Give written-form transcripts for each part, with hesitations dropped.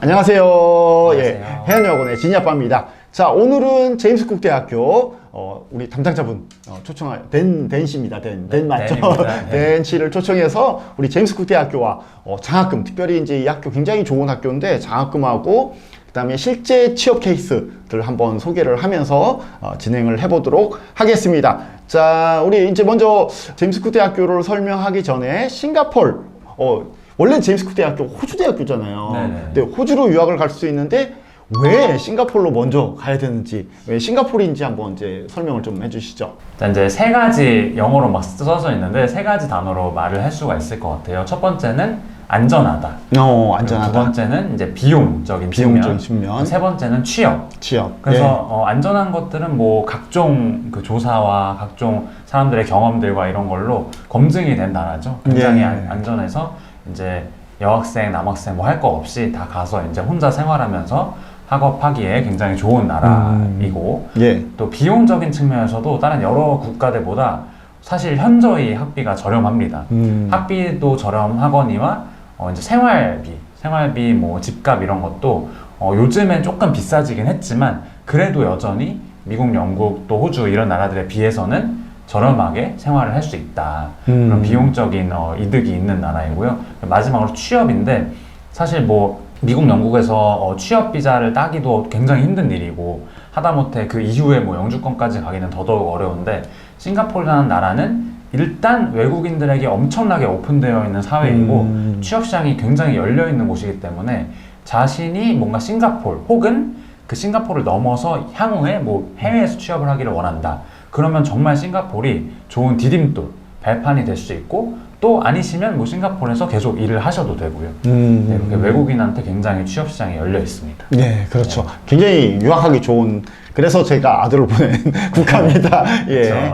안녕하세요. 안녕하세요. 예, 해안여학원의 진이아빠입니다. 자, 오늘은 제임스쿡대학교 우리 담당자분 초청할 댄 씨입니다. 댄 맞죠? 댄입니다. 네. 댄 씨를 초청해서 우리 제임스쿡대학교와 장학금, 특별히 이제 이 학교 굉장히 좋은 학교인데 장학금하고 그다음에 실제 취업 케이스들 한번 소개를 하면서 진행을 해보도록 하겠습니다. 자, 우리 이제 먼저 제임스쿡대학교를 설명하기 전에 싱가폴 원래 제임스쿡대학교 호주 대학교잖아요. 네네. 근데 호주로 유학을 갈 수 있는데 왜 싱가폴로 먼저 가야 되는지, 왜 싱가폴인지 한번 이제 설명을 좀 해주시죠. 일단 이제 세 가지 영어로 막 써져 있는데 세 가지 단어로 말을 할 수가 있을 것 같아요. 첫 번째는 안전하다. 안전하다. 두 번째는 이제 비용적인 측면. 세 번째는 취업. 그래서 안전한 것들은 뭐 각종 그 조사와 각종 사람들의 경험들과 이런 걸로 검증이 된 나라죠. 굉장히 안전해서 이제 여학생, 남학생 뭐 할 거 없이 다 가서 이제 혼자 생활하면서 학업하기에 굉장히 좋은 나라이고 또 비용적인 측면에서도 다른 여러 국가들보다 사실 현저히 학비가 저렴합니다. 학비도 저렴하거니와 이제 생활비 뭐 집값 이런 것도 요즘엔 조금 비싸지긴 했지만 그래도 여전히 미국, 영국 또 호주 이런 나라들에 비해서는 저렴하게 생활을 할 수 있다. 그런 비용적인 이득이 있는 나라이고요. 마지막으로 취업인데 사실 뭐 미국, 영국에서 취업 비자를 따기도 굉장히 힘든 일이고 하다못해 그 이후에 뭐 영주권까지 가기는 더더욱 어려운데 싱가포르라는 나라는 일단 외국인들에게 엄청나게 오픈되어 있는 사회이고 취업 시장이 굉장히 열려 있는 곳이기 때문에 자신이 뭔가 싱가포르 혹은 그 싱가포르를 넘어서 향후에 뭐 해외에서 취업을 하기를 원한다. 그러면 정말 싱가포르이 좋은 디딤돌, 발판이 될 수 있고 또 아니시면 뭐 싱가포르에서 계속 일을 하셔도 되고요. 네, 이렇게 외국인한테 굉장히 취업 시장이 열려 있습니다. 네, 그렇죠. 굉장히 유학하기 좋은, 그래서 제가 아들을 보낸 국가입니다. 예. 그렇죠. 네.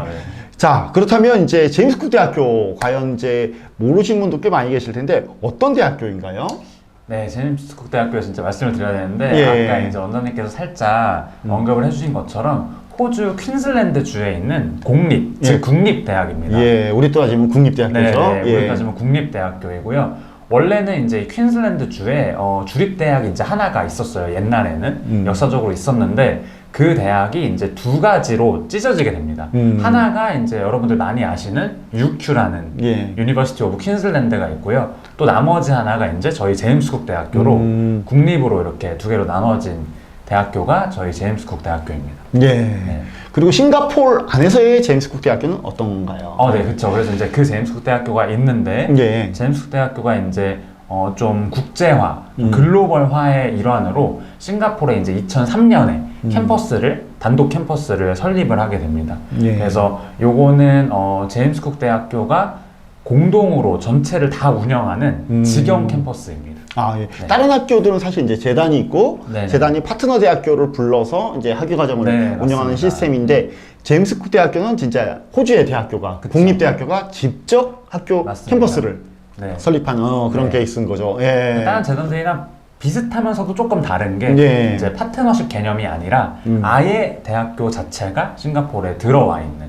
자, 그렇다면 이제 제임스쿡 대학교 과연 이제 모르신 분도 꽤 많이 계실 텐데 어떤 대학교인가요? 네, 제임스쿡 대학교에 진짜 말씀을 드려야 되는데 아까 이제 원장님께서 살짝 언급을 해주신 것처럼 호주 퀸즐랜드 주에 있는 공립, 즉 국립대학입니다. 예, 우리 또 따지면 국립대학교죠. 네, 우리 따지면 국립대학교이고요. 원래는 이제 퀸즐랜드 주에 주립대학이 이제 하나가 있었어요. 옛날에는 역사적으로 있었는데 그 대학이 이제 두 가지로 찢어지게 됩니다. 하나가 이제 여러분들 많이 아시는 UQ라는 유니버시티 오브 퀸즐랜드가 있고요. 또 나머지 하나가 이제 저희 제임스쿡 대학교로 국립으로 이렇게 두 개로 나눠진 대학교가 저희 제임스쿡 대학교입니다. 네. 그리고 싱가포르 안에서의 제임스쿡 대학교는 어떤가요? 네, 그렇죠. 그래서 이제 그 제임스쿡 대학교가 있는데 제임스쿡 대학교가 이제 좀 국제화, 글로벌화의 일환으로 싱가포르에 이제 2003년에 단독 캠퍼스를 설립을 하게 됩니다. 그래서 요거는 제임스쿡 대학교가 공동으로 전체를 다 운영하는 직영 캠퍼스입니다. 다른 학교들은 사실 이제 재단이 있고 재단이 파트너 대학교를 불러서 이제 학위 과정을 운영하는 맞습니다. 시스템인데 제임스쿡 대학교는 진짜 호주의 대학교가 국립대학교가 직접 학교 캠퍼스를 설립한 그런 케이스인 거죠. 다른 재단들이랑 비슷하면서도 조금 다른 게 이제 파트너십 개념이 아니라 아예 대학교 자체가 싱가포르에 들어와 있는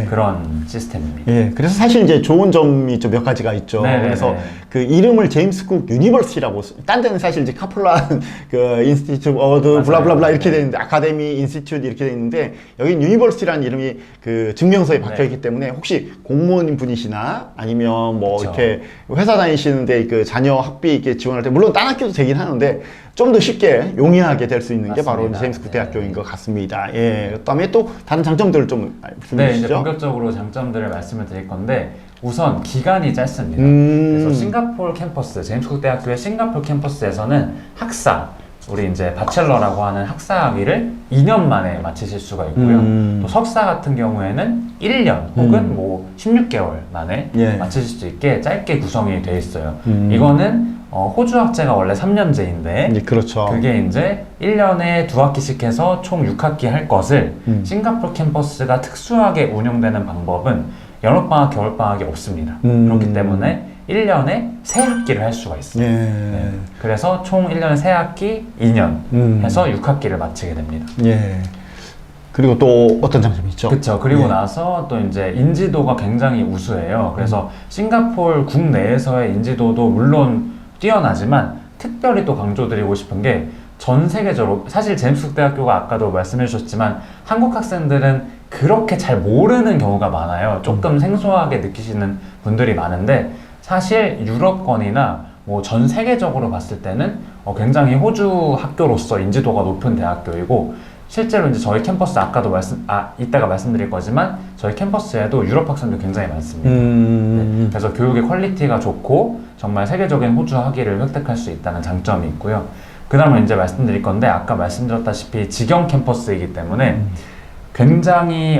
그런 시스템입니다. 그래서 사실 이제 좋은 점이 좀 몇 가지가 있죠. 그래서 그 이름을 제임스쿡 유니버시티라고, 딴 데는 사실 이제 카플란 그 인스티튜트 어드 블라블라블라 이렇게 돼 있는데 아카데미 인스티튜트 이렇게 돼 있는데 여긴 유니버시티라는 이름이 그 증명서에 박혀 있기 때문에 혹시 공무원인 분이시나 아니면 뭐 이렇게 회사 다니시는데 그 자녀 학비 이렇게 지원할 때 물론 딴 학교도 되긴 하는데 좀 더 쉽게 용이하게 될 수 있는 게 바로 제임스쿡 대학교인 것 같습니다. 그다음에 또 다른 장점들을 좀 말씀해 주시죠. 이제 본격적으로 장점들을 말씀을 드릴 건데 우선 기간이 짧습니다. 그래서 싱가포르 캠퍼스, 제임스쿡 대학교의 싱가포르 캠퍼스에서는 학사, 우리 이제 바첼러라고 하는 학사학위를 2년 만에 마치실 수가 있고요. 또 석사 같은 경우에는 1년 혹은 뭐 16개월 만에 마치실 수 있게 짧게 구성이 되어 있어요. 이거는 호주 학제가 원래 3년제인데 그게 이제 1년에 2학기씩 해서 총 6학기 할 것을 싱가포르 캠퍼스가 특수하게 운영되는 방법은 여름방학, 겨울방학이 없습니다. 그렇기 때문에 1년에 3학기를 할 수가 있어요. 그래서 총 1년에 3학기, 2년 해서 6학기를 마치게 됩니다. 그리고 또 어떤 장점이 있죠? 그렇죠. 그리고 나서 또 이제 인지도가 굉장히 우수해요. 그래서 싱가포르 국내에서의 인지도도 물론 뛰어나지만 특별히 또 강조드리고 싶은 게 전 세계적으로 사실 제임스 쿡 대학교가 아까도 말씀해 주셨지만 한국 학생들은 그렇게 잘 모르는 경우가 많아요. 조금 생소하게 느끼시는 분들이 많은데 사실 유럽권이나 뭐 전 세계적으로 봤을 때는 굉장히 호주 학교로서 인지도가 높은 대학교이고 실제로 이제 저희 캠퍼스 아까도 이따가 말씀드릴 거지만 저희 캠퍼스에도 유럽 학생도 굉장히 많습니다. 네, 그래서 교육의 퀄리티가 좋고 정말 세계적인 호주 학위를 획득할 수 있다는 장점이 있고요. 그 다음에 이제 말씀드릴 건데 아까 말씀드렸다시피 직영 캠퍼스이기 때문에 굉장히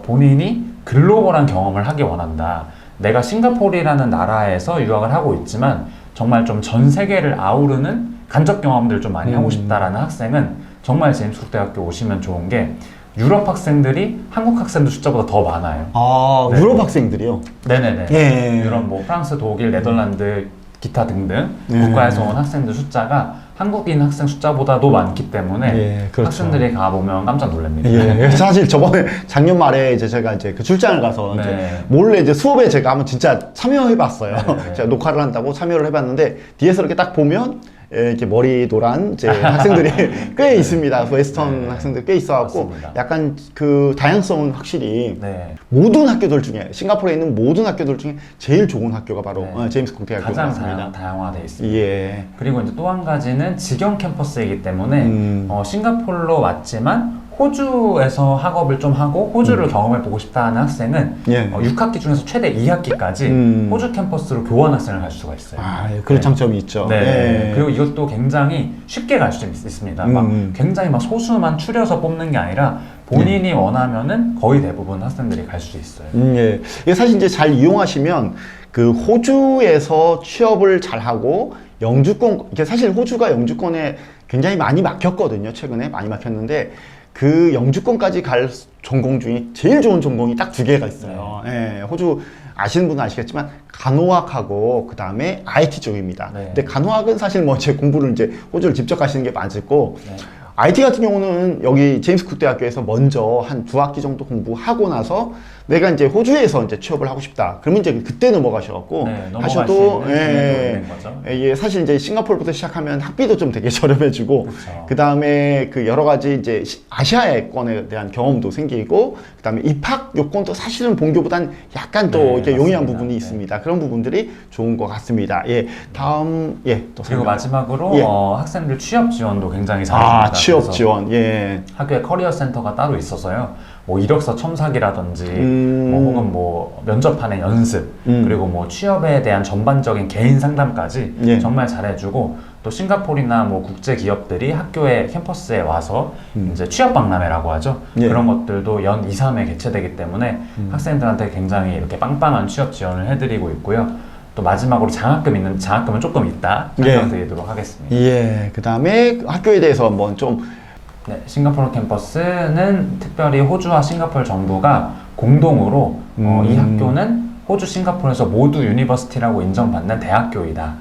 본인이 글로벌한 경험을 하기 원한다. 내가 싱가포르라는 나라에서 유학을 하고 있지만 정말 좀 전 세계를 아우르는 간접 경험들을 좀 많이 하고 싶다라는 학생은 정말 제임스 쿡 대학교 오시면 좋은 게 유럽 학생들이 한국 학생들 숫자보다 더 많아요. 아, 네. 유럽 학생들이요? 네네네. 예. 유럽 뭐 프랑스, 독일, 네덜란드 기타 등등 국가에서 온 학생들 숫자가 한국인 학생 숫자보다도 많기 때문에 예, 그렇죠. 학생들이 가보면 깜짝 놀랍니다. 예, 사실 저번에 작년 말에 이제 제가 이제 그 출장을 가서 네. 이제 몰래 이제 수업에 제가 한번 진짜 참여해봤어요. 네. 제가 녹화를 한다고 참여를 해봤는데 뒤에서 이렇게 딱 보면 이렇게 머리 노란 이제 학생들이 꽤 있습니다. 웨스턴 네. 학생들 꽤 있어갖고 맞습니다. 약간 그 다양성은 확실히 네. 모든 학교들 중에 싱가포르에 있는 모든 학교들 중에 제일 좋은 학교가 바로 네. 제임스 쿡 대학교 가장 같습니다. 다양화되어 있습니다. 예. 그리고 이제 또 한 가지는 직영 캠퍼스이기 때문에 싱가포르로 왔지만 호주에서 학업을 좀 하고 호주를 경험해보고 싶다 하는 학생은 예. 6학기 중에서 최대 2학기까지 호주 캠퍼스로 교환 학생을 갈 수가 있어요. 아, 예, 그런 네. 장점이 있죠. 네. 예. 그리고 이것도 굉장히 쉽게 갈 수 있습니다. 막 굉장히 막 소수만 추려서 뽑는 게 아니라 본인이 원하면은 거의 대부분 학생들이 갈 수 있어요. 예. 이게 사실 이제 잘 이용하시면 그 호주에서 취업을 잘하고 영주권, 이게 사실 호주가 영주권에 굉장히 많이 막혔거든요. 최근에 많이 막혔는데 그 영주권까지 갈 전공 중에 제일 좋은 전공이 딱 두 개가 있어요. 예. 호주 아시는 분은 아시겠지만 간호학하고 그 다음에 IT 쪽입니다. 네. 근데 간호학은 사실 뭐 제 공부를 이제 호주를 직접 가시는 게 맞고 네. IT 같은 경우는 여기 제임스 쿡 대학교에서 먼저 한 2학기 정도 공부하고 나서 내가 이제 호주에서 이제 취업을 하고 싶다. 그러면 이제 그때 넘어가셔갖고 네, 하셔도 예. 거죠. 예, 사실 이제 싱가포르부터 시작하면 학비도 좀 되게 저렴해지고 그쵸. 그 다음에 그 여러 가지 이제 아시아권에 대한 경험도 생기고 그 다음에 입학 요건도 사실은 본교보단 약간 또 네, 이렇게 용이한 맞습니다. 부분이 네. 있습니다. 그런 부분들이 좋은 것 같습니다. 예, 다음 또 그리고 마지막으로 예. 학생들 취업 지원도 굉장히 잘합니다. 아, 취업 그래서 지원. 예. 학교에 커리어 센터가 따로 있어서요. 뭐 이력서 첨삭이라든지 뭐 혹은 뭐 면접판의 연습 그리고 뭐 취업에 대한 전반적인 개인 상담까지 예. 정말 잘해주고 또 싱가포르나 뭐 국제 기업들이 학교에 캠퍼스에 와서 이제 취업 박람회라고 하죠. 예. 그런 것들도 연 2, 3회 개최되기 때문에 학생들한테 굉장히 이렇게 빵빵한 취업 지원을 해드리고 있고요. 또 마지막으로 장학금은 조금 이따 설명드리도록 하겠습니다. 예. 그 다음에 학교에 대해서 한번 좀 네, 싱가포르 캠퍼스는 특별히 호주와 싱가포르 정부가 공동으로 이 학교는 호주, 싱가포르에서 모두 유니버시티라고 인정받는 대학교이다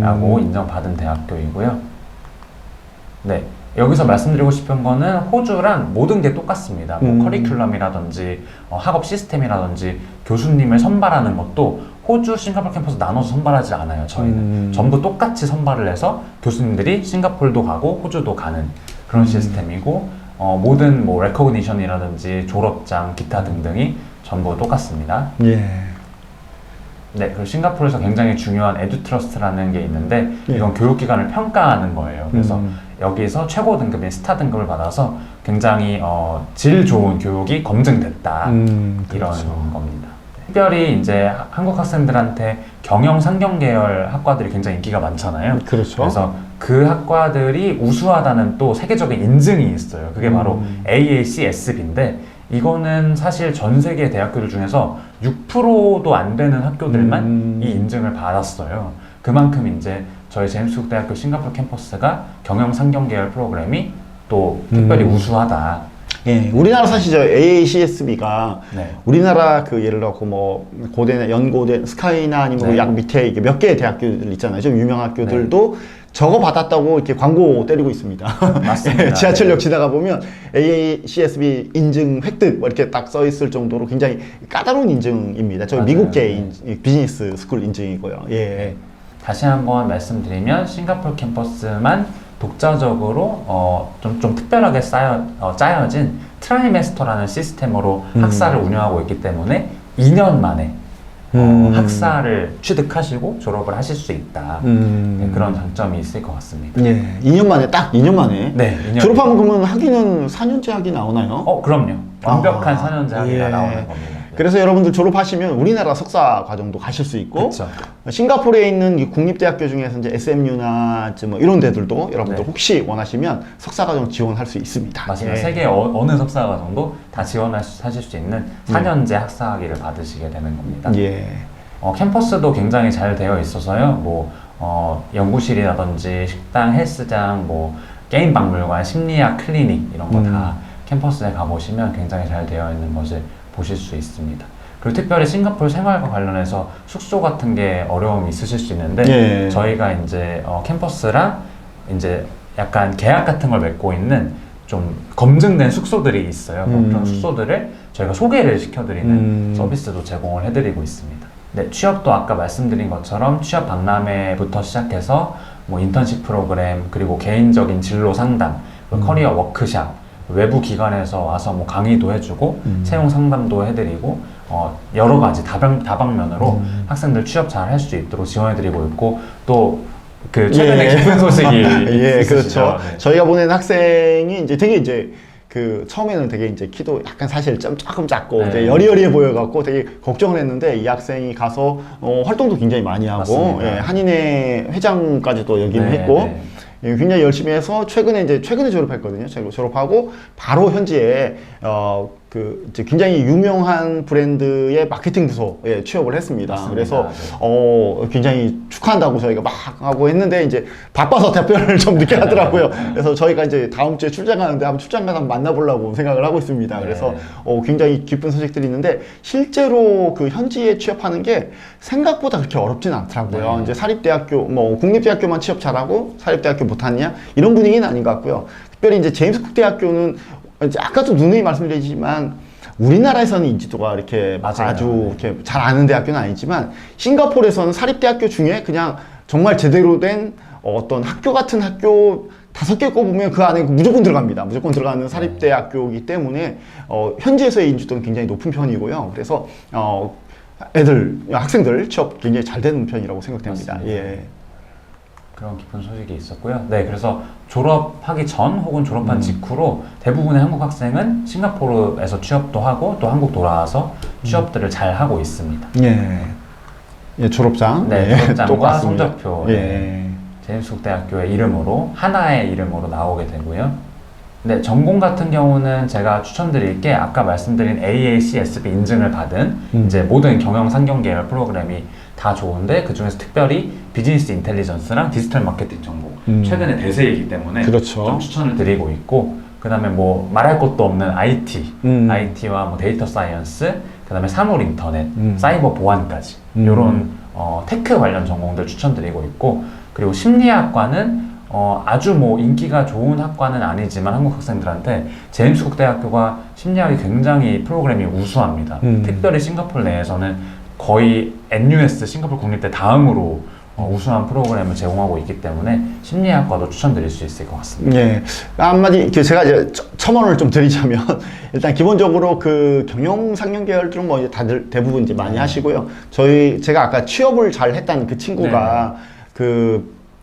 라고 인정받은 대학교이고요. 네, 여기서 말씀드리고 싶은 거는 호주랑 모든 게 똑같습니다. 뭐 커리큘럼이라든지 학업 시스템이라든지 교수님을 선발하는 것도 호주, 싱가포르 캠퍼스 나눠서 선발하지 않아요. 저희는 전부 똑같이 선발을 해서 교수님들이 싱가포르도 가고 호주도 가는 그런 시스템이고 모든 뭐 레코그니션이라든지 졸업장, 기타 등등이 전부 똑같습니다. 예. 네, 그리고 싱가포르에서 굉장히 중요한 에듀트러스트라는 게 있는데 예. 이건 교육기관을 평가하는 거예요. 그래서 여기서 최고 등급인 스타 등급을 받아서 굉장히 질 좋은 교육이 검증됐다 이런 그렇죠. 겁니다. 특별히 이제 한국 학생들한테 경영 상경 계열 학과들이 굉장히 인기가 많잖아요. 그렇죠. 그래서 그 학과들이 우수하다는 또 세계적인 인증이 있어요. 그게 바로 AACSB인데 이거는 사실 전 세계 대학교들 중에서 6%도 안 되는 학교들만 이 인증을 받았어요. 그만큼 이제 저희 제임스 쿡 대학교 싱가포르 캠퍼스가 경영 상경 계열 프로그램이 또 특별히 우수하다. 예, 우리나라 사실 저 AACSB가 네. 우리나라 그 예를 들어 뭐 고대나 연고대, 스카이나 아니면 네. 약 밑에 이게 몇 개의 대학교들 있잖아요. 좀 유명한 학교들도 저거 받았다고 이렇게 광고 때리고 있습니다. 맞습니다. 예, 지하철역 지나가 보면 AACSB 인증 획득 뭐 이렇게 딱 써 있을 정도로 굉장히 까다로운 인증입니다. 저 맞아요. 미국계 비즈니스 스쿨 인증이고요. 예. 다시 한번 말씀드리면 싱가포르 캠퍼스만 독자적으로 좀 특별하게 짜여진 트라이메스터라는 시스템으로 학사를 운영하고 있기 때문에 2년 만에 학사를 취득하시고 졸업을 하실 수 있다. 네, 그런 장점이 있을 것 같습니다. 예, 2년 만에 딱 2년 만에. 네, 2년. 졸업하면 그러면 학위는 4년제 학위 나오나요? 그럼요. 완벽한 4년제 학위가 예. 나오는 겁니다. 네. 그래서 여러분들 졸업하시면 우리나라 석사 과정도 가실 수 있고, 그쵸. 싱가포르에 있는 이 국립대학교 중에서 이제 SMU나 뭐 이런 데들도 여러분들 네. 혹시 원하시면 석사 과정 지원할 수 있습니다. 맞습니다. 예. 세계 어느 석사 과정도 다 지원하실 수 있는 4년제 학사 학위를 받으시게 되는 겁니다. 예. 캠퍼스도 굉장히 잘 되어 있어서요. 연구실이라든지 식당, 헬스장, 게임 박물관, 심리학 클리닉 이런 거 다 캠퍼스에 가보시면 굉장히 잘 되어 있는 것을 보실 수 있습니다. 그리고 특별히 싱가포르 생활과 관련해서 숙소 같은 게 어려움이 있으실 수 있는데 예. 저희가 이제 캠퍼스랑 이제 약간 계약 같은 걸 맺고 있는 좀 검증된 숙소들이 있어요. 그런 숙소들을 저희가 소개를 시켜드리는 서비스도 제공을 해드리고 있습니다. 네, 취업도 아까 말씀드린 것처럼 취업 박람회부터 시작해서 인턴십 프로그램, 그리고 개인적인 진로 상담, 커리어 워크샵, 외부 기관에서 와서 강의도 해주고 채용 상담도 해드리고 여러 가지 다방면으로 학생들 취업 잘 할 수 있도록 지원해드리고 있고, 또 최근에 기쁜 소식이 예, 있으시죠? 그렇죠. 네. 저희가 보낸 학생이 이제 되게 처음에는 되게 이제 키도 약간 사실 조금 작고 네. 이제 여리여리해 보여갖고 되게 걱정을 했는데, 이 학생이 가서 활동도 굉장히 많이 하고, 맞습니다. 예, 한인회 회장까지도 역임했고, 네. 예, 굉장히 열심히 해서 최근에 졸업했거든요. 졸업하고 바로 현지에 이제 굉장히 유명한 브랜드의 마케팅 부서에 취업을 했습니다. 맞습니다. 그래서 네. 굉장히 축하한다고 저희가 막 하고 했는데, 이제 바빠서 답변을 좀 늦게 하더라고요. 그래서 저희가 이제 다음 주에 출장 가는데 한번 출장 가서 만나보려고 생각을 하고 있습니다. 네. 그래서 굉장히 기쁜 소식들이 있는데, 실제로 현지에 취업하는 게 생각보다 그렇게 어렵진 않더라고요. 네. 이제 사립대학교, 국립대학교만 취업 잘하고 사립대학교 못하느냐 이런 분위기는 아닌 것 같고요. 특별히 이제 제임스 쿡 대학교는 이제 아까도 누누이 말씀드리지만 우리나라에서는 인지도가 이렇게 맞아요. 아주 이렇게 잘 아는 대학교는 아니지만, 싱가포르에서는 사립대학교 중에 그냥 정말 제대로 된 어떤 학교 같은 학교 5개 꼽으면 그 안에 무조건 들어갑니다. 무조건 들어가는 사립대학교이기 때문에 현지에서의 인지도는 굉장히 높은 편이고요. 그래서 학생들 취업 굉장히 잘 되는 편이라고 생각됩니다. 맞습니다. 예. 그런 기쁜 소식이 있었고요. 네, 그래서 졸업하기 전 혹은 졸업한 직후로 대부분의 한국 학생은 싱가포르에서 취업도 하고 또 한국 돌아와서 취업들을 잘 하고 있습니다. 예. 예, 졸업장. 네, 예, 졸업장과 똑같습니다. 성적표. 예. 네, 제임스 쿡 대학교의 이름으로, 하나의 이름으로 나오게 되고요. 네, 전공 같은 경우는 제가 추천드릴 게 아까 말씀드린 AACSB 인증을 받은 이제 모든 경영 상경 계열 프로그램이 다 좋은데, 그 중에서 특별히 비즈니스 인텔리전스랑 디지털 마케팅 전공 최근에 대세이기 때문에 그렇죠. 좀 추천을 드리고 있고, 그 다음에 말할 것도 없는 IT, IT와 데이터 사이언스, 그 다음에 사물 인터넷, 사이버 보안까지 이런 테크 관련 전공들 추천드리고 있고, 그리고 심리학과는 아주 인기가 좋은 학과는 아니지만 한국 학생들한테 제임스 쿡 대학교가 심리학이 굉장히 프로그램이 우수합니다. 특별히 싱가포르 내에서는 거의 NUS 싱가포르 국립대 다음으로 우수한 프로그램을 제공하고 있기 때문에 심리학과도 추천드릴 수 있을 것 같습니다. 예. 한마디, 제가 이제 첨언을 좀 드리자면, 일단 기본적으로 경영 상경 계열들은 이제 다들 대부분 이제 많이 하시고요. 제가 아까 취업을 잘 했다는 그 친구가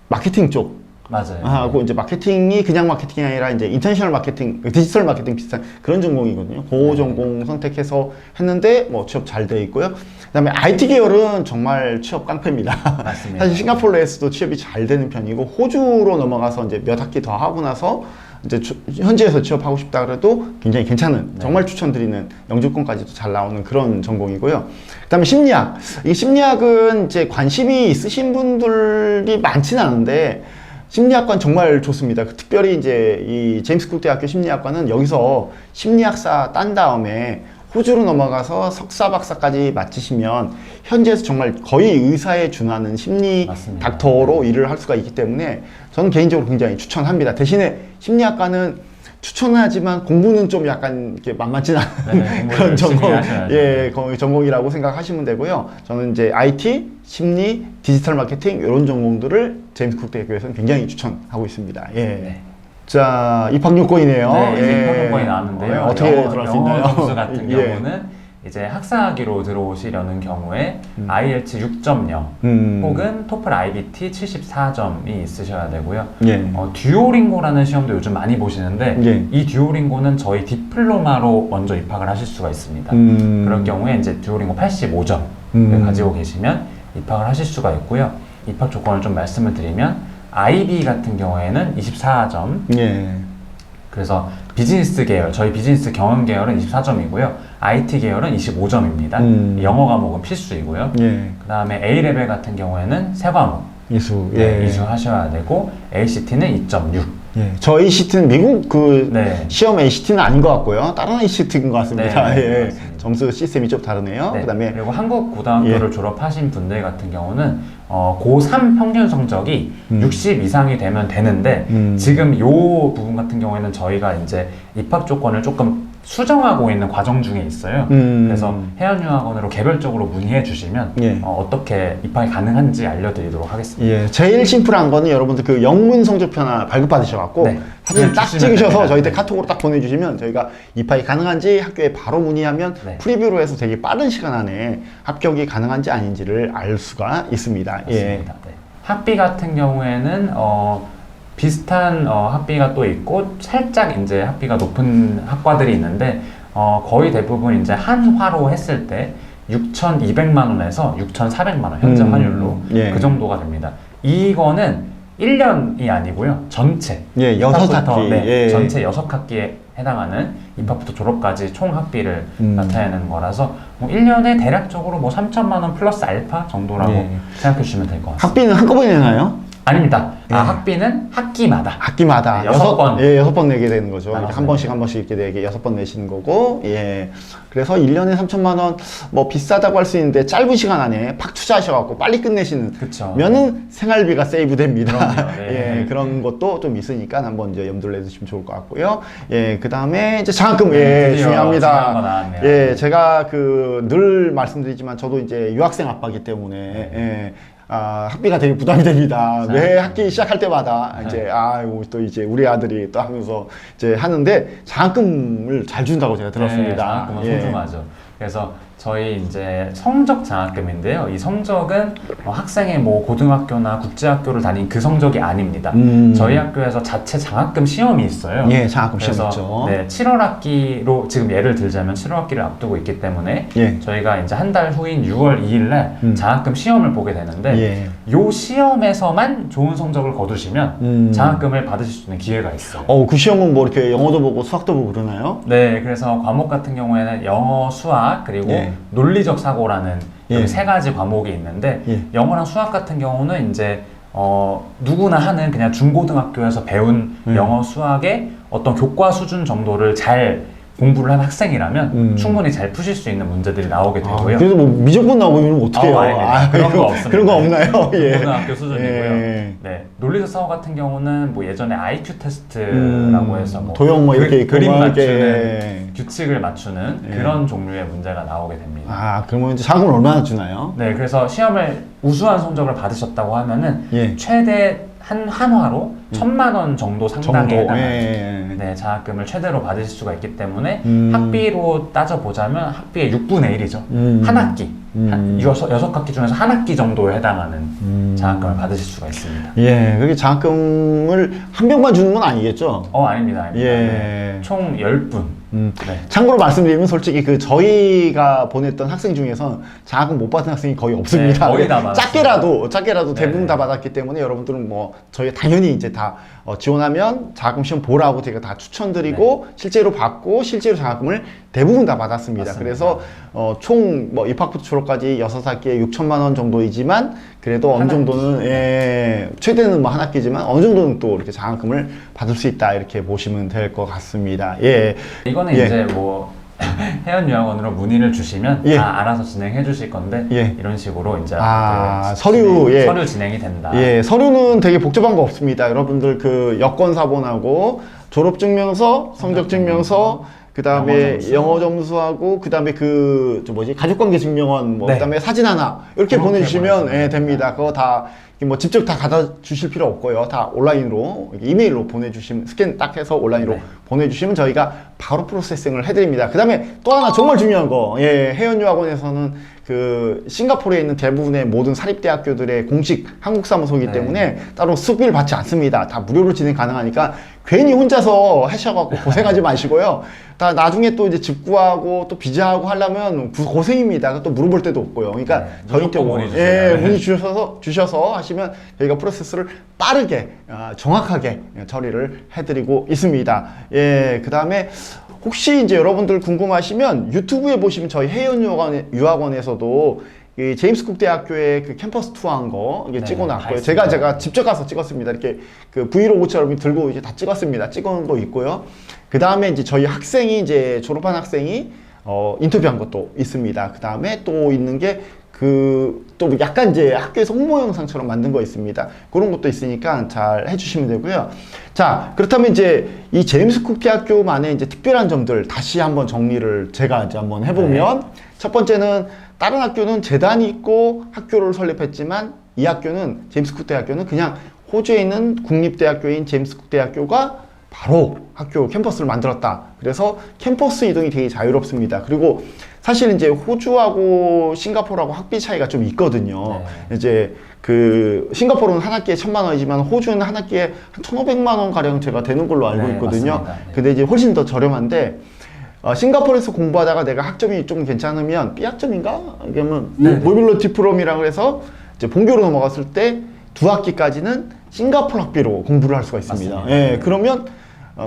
마케팅 쪽, 맞아요. 하고 이제 마케팅이 그냥 마케팅이 아니라 이제 인터내셔널 마케팅, 디지털 마케팅 비슷한 그런 전공이거든요. 그 전공 선택해서 했는데 취업 잘 돼 있고요. 그다음에 IT 계열은 정말 취업 깡패입니다. 맞습니다. 사실 싱가포르 내에서도 취업이 잘 되는 편이고, 호주로 넘어가서 이제 몇 학기 더 하고 나서 이제 현지에서 취업하고 싶다 그래도 굉장히 괜찮은, 정말 추천드리는, 영주권까지도 잘 나오는 그런 전공이고요. 그다음에 심리학. 이 심리학은 이제 관심이 있으신 분들이 많지는 않은데, 심리학과는 정말 좋습니다. 특별히 이제 이 제임스 쿡 대학교 심리학과는 여기서 심리학사 딴 다음에 호주로 넘어가서 석사 박사까지 마치시면 현지에서 정말 거의 의사에 준하는 심리 맞습니다. 닥터로 일을 할 수가 있기 때문에 저는 개인적으로 굉장히 추천합니다. 대신에 심리학과는 추천하지만 공부는 좀 약간 이렇게 만만치 않은 그런 전공, 전공이라고 생각하시면 되고요. 저는 이제 IT, 심리, 디지털 마케팅 이런 전공들을 제임스 쿡 대학교에서는 굉장히 추천하고 있습니다. 예. 자, 입학 요건이네요. 네, 입학 요건이 나왔는데요. 어떻게 들어갈 수 있나요? 영어 점수 같은 경우는 이제 학사학위로 들어오시려는 경우에 IELTS 6.0 혹은 토플 IBT 74점이 있으셔야 되고요. 듀오링고라는 시험도 요즘 많이 보시는데 이 듀오링고는 저희 디플로마로 먼저 입학을 하실 수가 있습니다. 그럴 경우에 이제 듀오링고 85점을 가지고 계시면 입학을 하실 수가 있고요. 입학 조건을 좀 말씀을 드리면 IB 같은 경우에는 24점. 그래서 비즈니스 계열, 저희 비즈니스 경영 계열은 24점이고요. IT 계열은 25점입니다. 영어 과목은 필수이고요. 그 다음에 A레벨 같은 경우에는 세 과목 이수, 이수하셔야 되고 ACT는 2.6. 저 ACT는 미국 시험 ACT는 아닌 것 같고요. 다른 ACT인 것 같습니다. 점수 시스템이 좀 다르네요. 그다음에 그리고 한국 고등학교를 졸업하신 분들 같은 경우는 고3 평균 성적이 60 이상이 되면 되는데 지금 이 부분 같은 경우에는 저희가 이제 입학 조건을 조금 수정하고 있는 과정 중에 있어요. 그래서 해안유학원으로 개별적으로 문의해 주시면 어떻게 입학이 가능한지 알려드리도록 하겠습니다. 제일 심플한 거는 여러분들 그 영문 성적표 하나 발급받으셔갖고 사진 딱 찍으셔서 저희한테 카톡으로 딱 보내주시면 저희가 입학이 가능한지 학교에 바로 문의하면 프리뷰로 해서 되게 빠른 시간 안에 합격이 가능한지 아닌지를 알 수가 있습니다. 맞습니다. 학비 같은 경우에는 비슷한 학비가 또 있고 살짝 이제 학비가 높은 학과들이 있는데 거의 대부분 이제 한화로 했을 때 6,200만 원에서 6,400만 원 현재 환율로 그 정도가 됩니다. 이거는 1년이 아니고요. 전체 6학기 전체 6학기에 해당하는 입학부터 졸업까지 총 학비를 나타내는 거라서 뭐 1년에 대략적으로 뭐 3천만 원 플러스 알파 정도라고 생각해 주시면 될 것 같습니다. 학비는 한꺼번에 내나요? 아닙니다. 학비는 학기마다. 6번. 6번 내게 되는 거죠. 이렇게 한 번씩 이렇게 내게 6번 내시는 거고, 그래서 1년에 3천만 원, 뭐 비싸다고 할 수 있는데 짧은 시간 안에 팍 투자하셔갖고 빨리 끝내시는 면은 생활비가 세이브 됩니다. 그런 것도 좀 있으니까 한번 이제 염두를 내두시면 좋을 것 같고요. 그 다음에 이제 장학금, 중요합니다. 제가 늘 말씀드리지만 저도 이제 유학생 아빠이기 때문에, 학비가 되게 부담이 됩니다. 매 학기 시작할 때마다 또 이제 우리 아들이 또 하면서 이제 하는데 장학금을 잘 준다고 제가 들었습니다. 장학금은 소중하죠. 그래서 저희 이제 성적 장학금인데요. 이 성적은 학생의 뭐 고등학교나 국제학교를 다닌 그 성적이 아닙니다. 저희 학교에서 자체 장학금 시험이 있어요. 장학금 시험 있죠. 7월 학기로 지금 예를 들자면 7월 학기를 앞두고 있기 때문에 저희가 이제 한 달 후인 6월 2일 날 장학금 시험을 보게 되는데 요 시험에서만 좋은 성적을 거두시면 장학금을 받으실 수 있는 기회가 있어요. 그 시험은 뭐 이렇게 영어도 보고 수학도 보고 그러나요? 그래서 과목 같은 경우에는 영어, 수학 그리고 논리적 사고라는 세 가지 과목이 있는데 영어랑 수학 같은 경우는 이제 누구나 하는 그냥 중고등학교에서 배운 영어, 수학의 어떤 교과 수준 정도를 잘 공부를 한 학생이라면 충분히 잘 푸실 수 있는 문제들이 나오게 되고요. 그래서 뭐 무조건 나오면 어떻게 해요? 그런 거 없습니다. 그런 거 없나요? 고등학교 수준이고요. 논리적 사고 같은 경우는 뭐 예전에 IQ 테스트라고 해서 뭐 도형 뭐 이렇게 그림 맞추는 규칙을 맞추는 그런 종류의 문제가 나오게 됩니다. 그러면 이제 장학금을 얼마나 주나요? 그래서 시험을 우수한 성적을 받으셨다고 하면은 최대 한화로 1,000만 원 정도 상당에 해당하는 장학금을 최대로 받으실 수가 있기 때문에 학비로 따져보자면 학비의 6분의 1이죠. 한 학기. 6학기 중에서 한 학기 정도에 해당하는 장학금을 받으실 수가 있습니다. 그게 장학금을 한 병만 주는 건 아니겠죠? 아닙니다. 총 10분. 참고로 말씀드리면 솔직히 저희가 보냈던 학생 중에서 장학금 못 받은 학생이 거의 없습니다. 거의 다 작게라도 대부분 다 받았기 때문에 여러분들은 뭐 저희 당연히 이제 다 지원하면 장학금 시험 보라고 제가 다 추천드리고 실제로 받고 실제로 장학금을 대부분 다 받았습니다. 맞습니다. 그래서 총 뭐 입학부터 졸업까지 6학기에 6천만 원 정도이지만 그래도 어느 정도는 최대는 뭐 한 학기지만 어느 정도는 또 이렇게 장학금을 받을 수 있다 이렇게 보시면 될 것 같습니다. 이거는 이제 뭐 해안유학원으로 문의를 주시면 알아서 진행해 주실 건데 이런 식으로 이제 서류 진행이 된다. 서류는 되게 복잡한 거 없습니다. 여러분들 그 여권 사본하고 졸업증명서, 성적증명서, 그 다음에 영어 점수하고, 그 다음에 가족관계 증명원, 뭐, 네. 그 다음에 사진 하나, 이렇게 그렇게 보내주시면 보내주시면 예, 됩니다. 그거 다, 뭐, 직접 다 갖다 주실 필요 없고요. 다 온라인으로, 이메일로 보내주시면, 스캔 딱 해서 온라인으로 네. 보내주시면 저희가 바로 프로세싱을 해드립니다. 그 다음에 또 하나 정말 중요한 거, 예, 해연유학원에서는 그 싱가포르에 있는 대부분의 모든 사립대학교들의 공식 한국사무소이기 네. 때문에 따로 수업비를 받지 않습니다. 다 무료로 진행 가능하니까 괜히 혼자서 하셔갖고 고생하지 마시고요. 다 나중에 또 이제 집 구하고 또 비자하고 하려면 고생입니다. 또 물어볼 데도 없고요. 그러니까 네, 저희한테 무조건 문의 예, 주세요. 문의 주셔서 하시면 저희가 프로세스를 빠르게 정확하게 처리를 해드리고 있습니다. 예, 그 다음에 혹시 이제 여러분들 궁금하시면 유튜브에 보시면 저희 해연유학원에서도 이 제임스 쿡 대학교의 그 캠퍼스 투어한 거 이게 네, 찍어놨고요. 다 제가 있습니다. 직접 가서 찍었습니다. 이렇게 그 브이로그처럼 들고 이제 다 찍었습니다. 찍은 거 있고요. 그 다음에 이제 저희 학생이 이제 졸업한 학생이 인터뷰한 것도 있습니다. 그 다음에 또 있는 게 또 약간 이제 학교에서 홍보 영상처럼 만든 거 있습니다. 그런 것도 있으니까 잘 해주시면 되고요. 자, 그렇다면 이제 이 제임스 쿡 대학교만의 이제 특별한 점들 다시 한번 정리를 제가 이제 한번 해보면 첫 번째는 다른 학교는 재단이 있고 학교를 설립했지만 이 학교는 제임스 쿡 대학교는 그냥 호주에 있는 국립대학교인 제임스 쿡 대학교가 바로 학교 캠퍼스를 만들었다. 그래서 캠퍼스 이동이 되게 자유롭습니다. 그리고 사실 이제 호주하고 싱가포르하고 학비 차이가 좀 있거든요. 네. 이제 그 싱가포르는 한 학기에 1,000만 원이지만 호주는 한 학기에 한 1,500만 원 가량 제가 되는 걸로 알고 네, 있거든요. 맞습니다. 네. 근데 이제 훨씬 더 저렴한데 싱가포르에서 공부하다가 내가 학점이 좀 괜찮으면 B학점인가? 그러면 네, 네. 모빌리티 프로그램이라고 해서 이제 본교로 넘어갔을 때 두 학기까지는 싱가포르 학비로 공부를 할 수가 있습니다. 맞습니다. 예, 네. 그러면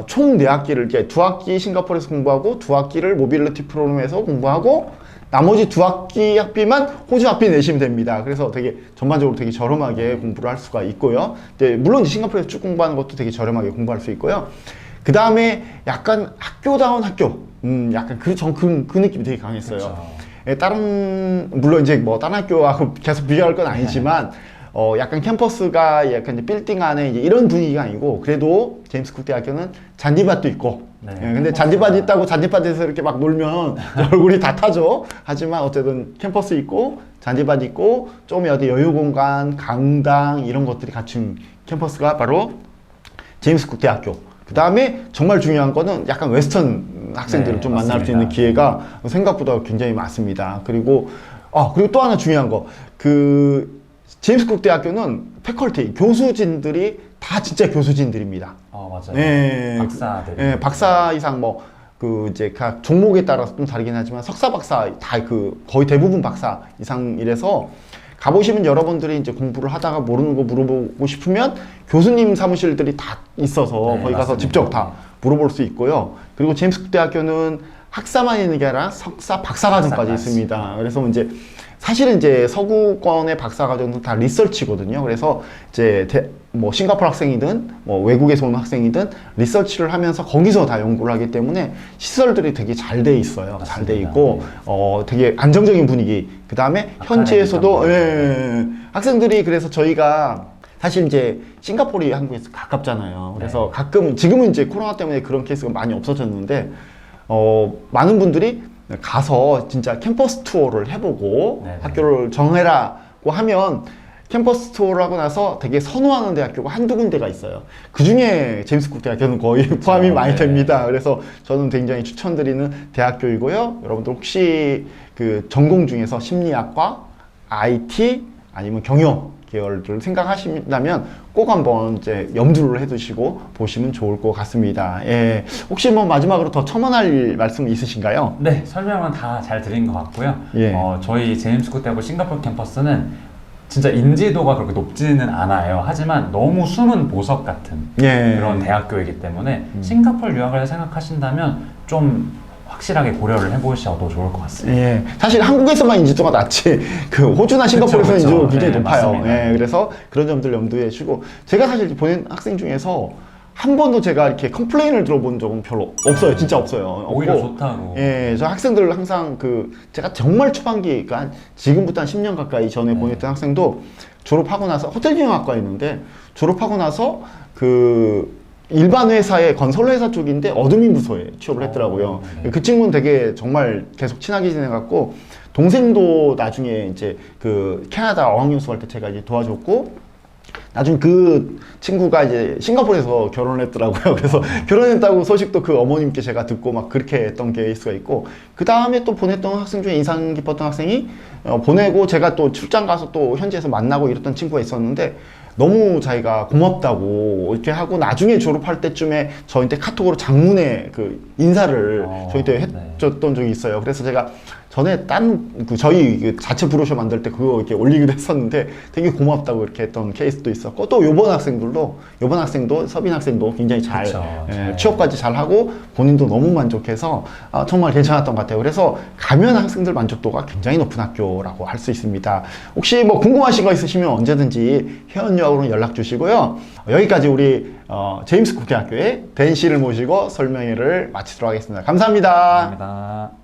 총 4학기를 이제 2학기 싱가포르에서 공부하고 2학기를 모빌리티 프로그램에서 공부하고 나머지 2학기 학비만 호주 학비 내시면 됩니다. 그래서 되게 전반적으로 되게 저렴하게 공부를 할 수가 있고요. 물론 싱가포르에서 쭉 공부하는 것도 되게 저렴하게 공부할 수 있고요. 그 다음에 약간 학교다운 학교, 약간 그 느낌이 되게 강했어요. 그렇죠. 예, 물론 이제 뭐 다른 학교하고 계속 비교할 건 아니지만 약간 캠퍼스가 약간 이제 빌딩 안에 이제 이런 분위기가 아니고 그래도 제임스 쿡 대학교는 잔디밭도 있고 네, 예, 근데 잔디밭 있다고 잔디밭에서 이렇게 막 놀면 얼굴이 다 타죠. 하지만 어쨌든 캠퍼스 있고 잔디밭 있고 좀 어디 여유 공간, 강당 이런 것들이 갖춘 캠퍼스가 바로 제임스 쿡 대학교. 그 다음에 정말 중요한 거는 약간 웨스턴 학생들을 네, 좀 만날 수 맞습니다. 있는 기회가 생각보다 굉장히 많습니다. 그리고 또 하나 중요한 거, 제임스 쿡 대학교는 패컬티, 교수진들이 다 진짜 교수진들입니다. 맞아요. 네. 박사들. 네, 박사 이상 이제 각 종목에 따라서 좀 다르긴 하지만 석사, 박사 다 거의 대부분 박사 이상 이래서 가보시면 여러분들이 이제 공부를 하다가 모르는 거 물어보고 싶으면 교수님 사무실들이 다 있어서 네, 거기 가서 맞습니다. 직접 다 물어볼 수 있고요. 그리고 제임스 쿡 대학교는 학사만 있는 게 아니라 석사, 박사과정까지 박사까지. 있습니다. 그래서 이제 사실은 이제 서구권의 박사과정도 다 리서치거든요. 그래서 이제 뭐 싱가포르 학생이든 뭐 외국에서 온 학생이든 리서치를 하면서 거기서 다 연구를 하기 때문에 시설들이 되게 잘 돼 있어요. 잘 돼 맞습니다. 있고 되게 안정적인 분위기. 그 다음에 현지에서도 학생들이 그래서 저희가 사실 이제 싱가포르이 한국에서 가깝잖아요. 그래서 가끔 지금은 이제 코로나 때문에 그런 케이스가 많이 없어졌는데 많은 분들이 가서 진짜 캠퍼스 투어를 해보고 네네. 학교를 정해라고 하면 캠퍼스 투어를 하고 나서 되게 선호하는 대학교가 한두 군데가 있어요. 그 중에 제임스 쿡 대학교는 거의 포함이 많이 네. 됩니다. 그래서 저는 굉장히 추천드리는 대학교이고요. 여러분들 혹시 그 전공 중에서 심리학과, IT 아니면 경영 계열들을 생각하신다면 꼭 한번 이제 염두를 해두시고 보시면 좋을 것 같습니다. 예. 혹시 뭐 마지막으로 더 첨언할 말씀 있으신가요? 네, 설명은 다 잘 드린 것 같고요. 예. 저희 제임스 쿡 대학교 싱가포르 캠퍼스는 진짜 인지도가 그렇게 높지는 않아요. 하지만 너무 숨은 보석 같은 예. 그런 대학교이기 때문에 싱가포르 유학을 생각하신다면 좀 확실하게 고려를 해보셔도 좋을 것 같습니다. 예, 사실 한국에서만 인지도가 낮지 호주나 싱가포르에서는 그쵸, 인지도가 그쵸. 굉장히 네, 높아요. 맞습니다. 예, 그래서 그런 점들 염두에 두시고 제가 사실 보낸 학생 중에서 한 번도 제가 이렇게 컴플레인을 들어본 적은 별로 없어요. 진짜 없어요. 오히려 없고, 좋다고. 예, 저 학생들 항상 제가 정말 초반기, 그러니까 지금부터 한 10년 가까이 전에 보냈던 학생도 졸업하고 나서 호텔 경영학과에 있는데 졸업하고 나서 일반 회사의 건설 회사 쪽인데 어드민 부서에 취업을 했더라고요. 네. 그 친구는 되게 정말 계속 친하게 지내갖고 동생도 나중에 이제 그 캐나다 어학연수 갈 때 제가 이제 도와줬고 나중에 그 친구가 이제 싱가포르에서 결혼을 했더라고요. 그래서 결혼했다고 소식도 그 어머님께 제가 듣고 막 그렇게 했던 케이스가 있고, 그 다음에 또 보냈던 학생 중에 인상 깊었던 학생이 보내고 제가 또 출장 가서 또 현지에서 만나고 이랬던 친구가 있었는데, 너무 자기가 고맙다고 이렇게 하고 나중에 졸업할 때쯤에 저한테 카톡으로 장문의 그 인사를 저희한테 해줬던 적이 있어요. 그래서 제가 전에 저희 그 자체 브로셔 만들 때 그거 이렇게 올리기도 했었는데 되게 고맙다고 이렇게 했던 케이스도 있었고, 또 요번 학생도 서빈 학생도 굉장히 잘 취업까지 잘 하고 본인도 너무 만족해서 정말 괜찮았던 것 같아요. 그래서 가면 학생들 만족도가 굉장히 높은 학교라고 할 수 있습니다. 혹시 뭐 궁금하신 거 있으시면 언제든지 회원유학으로 연락 주시고요. 여기까지 우리 제임스 쿡 대학교의 댄 씨를 모시고 설명회를 마치도록 하겠습니다. 감사합니다. 감사합니다.